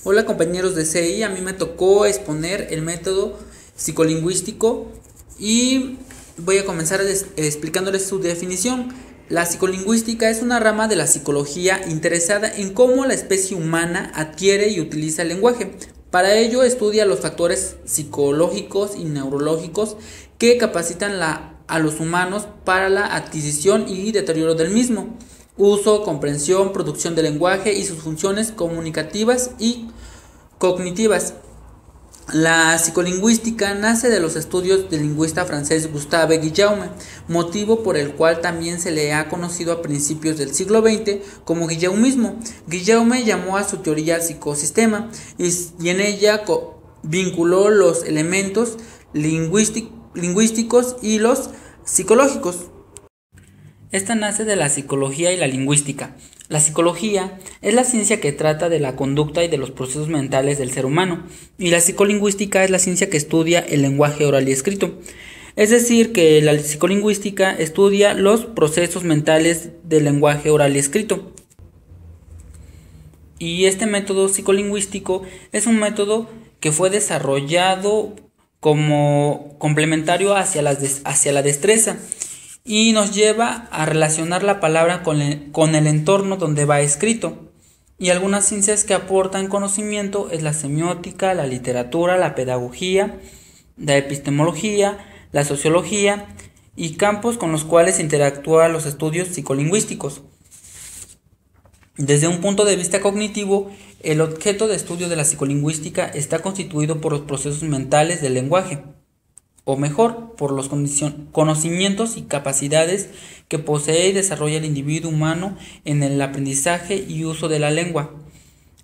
Hola compañeros de CI, a mí me tocó exponer el método psicolingüístico y voy a comenzar explicándoles su definición. La psicolingüística es una rama de la psicología interesada en cómo la especie humana adquiere y utiliza el lenguaje. Para ello estudia los factores psicológicos y neurológicos que capacitan a los humanos para la adquisición y deterioro del mismo, uso, comprensión, producción del lenguaje y sus funciones comunicativas y cognitivas. La psicolingüística nace de los estudios del lingüista francés Gustave Guillaume, motivo por el cual también se le ha conocido a principios del siglo XX como guillaumismo. Guillaume llamó a su teoría al psicosistema y en ella vinculó los elementos lingüísticos y los psicológicos. Esta nace de la psicología y la lingüística. La psicología es la ciencia que trata de la conducta y de los procesos mentales del ser humano, y la psicolingüística es la ciencia que estudia el lenguaje oral y escrito. Es decir, que la psicolingüística estudia los procesos mentales del lenguaje oral y escrito. Y este método psicolingüístico es un método que fue desarrollado como complementario hacia la destreza, y nos lleva a relacionar la palabra con el entorno donde va escrito. Y algunas ciencias que aportan conocimiento es la semiótica, la literatura, la pedagogía, la epistemología, la sociología y campos con los cuales interactúan los estudios psicolingüísticos. Desde un punto de vista cognitivo, el objeto de estudio de la psicolingüística está constituido por los procesos mentales del lenguaje, o mejor, por los conocimientos y capacidades que posee y desarrolla el individuo humano en el aprendizaje y uso de la lengua,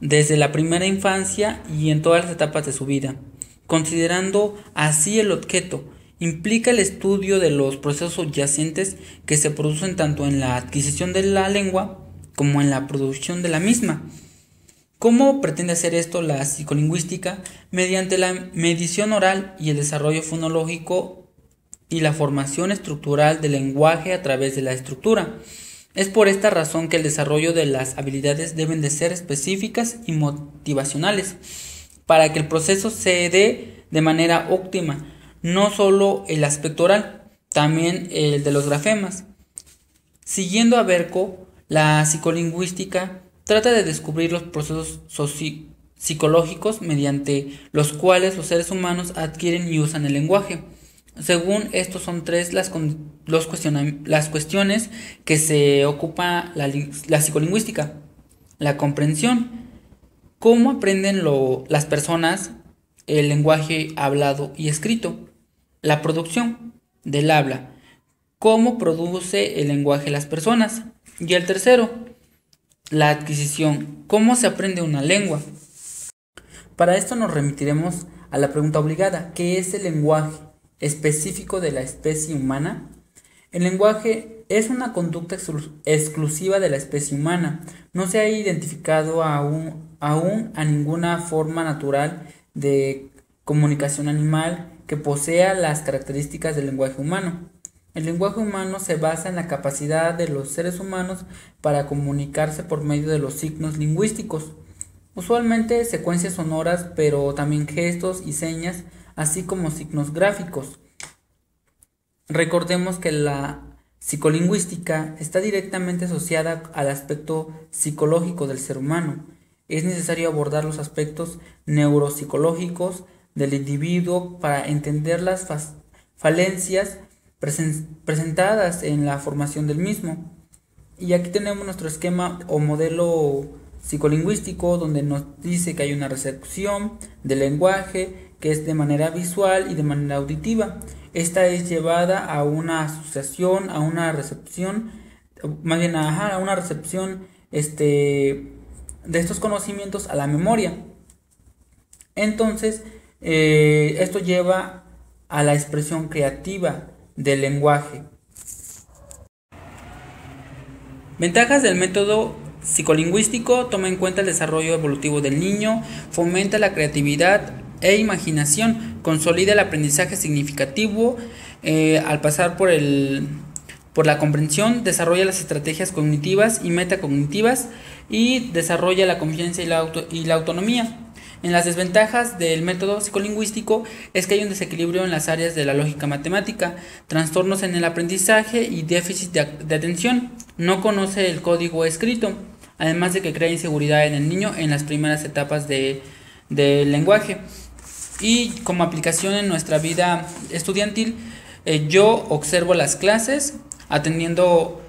desde la primera infancia y en todas las etapas de su vida. Considerando así el objeto, implica el estudio de los procesos subyacentes que se producen tanto en la adquisición de la lengua como en la producción de la misma. ¿Cómo pretende hacer esto la psicolingüística? Mediante la medición oral y el desarrollo fonológico y la formación estructural del lenguaje a través de la estructura. Es por esta razón que el desarrollo de las habilidades deben de ser específicas y motivacionales, para que el proceso se dé de manera óptima, no solo el aspecto oral, también el de los grafemas. Siguiendo a Berko, la psicolingüística trata de descubrir los procesos psicológicos mediante los cuales los seres humanos adquieren y usan el lenguaje. Según estos son tres las cuestiones que se ocupa la psicolingüística. La comprensión, cómo aprenden las personas el lenguaje hablado y escrito. La producción del habla, cómo produce el lenguaje las personas. Y el tercero, la adquisición, ¿cómo se aprende una lengua? Para esto nos remitiremos a la pregunta obligada, ¿qué es el lenguaje específico de la especie humana? El lenguaje es una conducta exclusiva de la especie humana. No se ha identificado aún a ninguna forma natural de comunicación animal que posea las características del lenguaje humano. El lenguaje humano se basa en la capacidad de los seres humanos para comunicarse por medio de los signos lingüísticos, usualmente secuencias sonoras, pero también gestos y señas, así como signos gráficos. Recordemos que la psicolingüística está directamente asociada al aspecto psicológico del ser humano. Es necesario abordar los aspectos neuropsicológicos del individuo para entender las falencias presentadas en la formación del mismo. Y aquí tenemos nuestro esquema o modelo psicolingüístico, donde nos dice que hay una recepción del lenguaje que es de manera visual y de manera auditiva. Esta es llevada a una asociación, a una recepción, más bien a una recepción de estos conocimientos a la memoria. Entonces, esto lleva a la expresión creativa del lenguaje. Ventajas del método psicolingüístico: toma en cuenta el desarrollo evolutivo del niño, fomenta la creatividad e imaginación, consolida el aprendizaje significativo al pasar por la comprensión, desarrolla las estrategias cognitivas y metacognitivas y desarrolla la confianza y la autonomía. En las desventajas del método psicolingüístico es que hay un desequilibrio en las áreas de la lógica matemática, trastornos en el aprendizaje y déficit de atención. No conoce el código escrito, además de que crea inseguridad en el niño en las primeras etapas del lenguaje. Y como aplicación en nuestra vida estudiantil, yo observo las clases, atendiendo,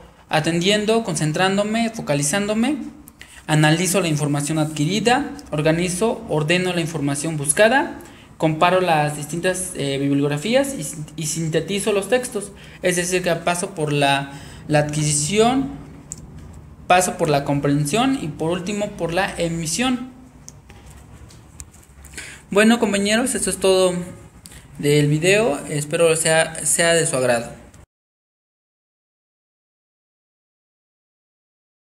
concentrándome, focalizándome, analizo la información adquirida, ordeno la información buscada, comparo las distintas bibliografías y sintetizo los textos. Es decir, que paso por la adquisición, paso por la comprensión y por último por la emisión. Bueno, compañeros, esto es todo del video. Espero sea de su agrado.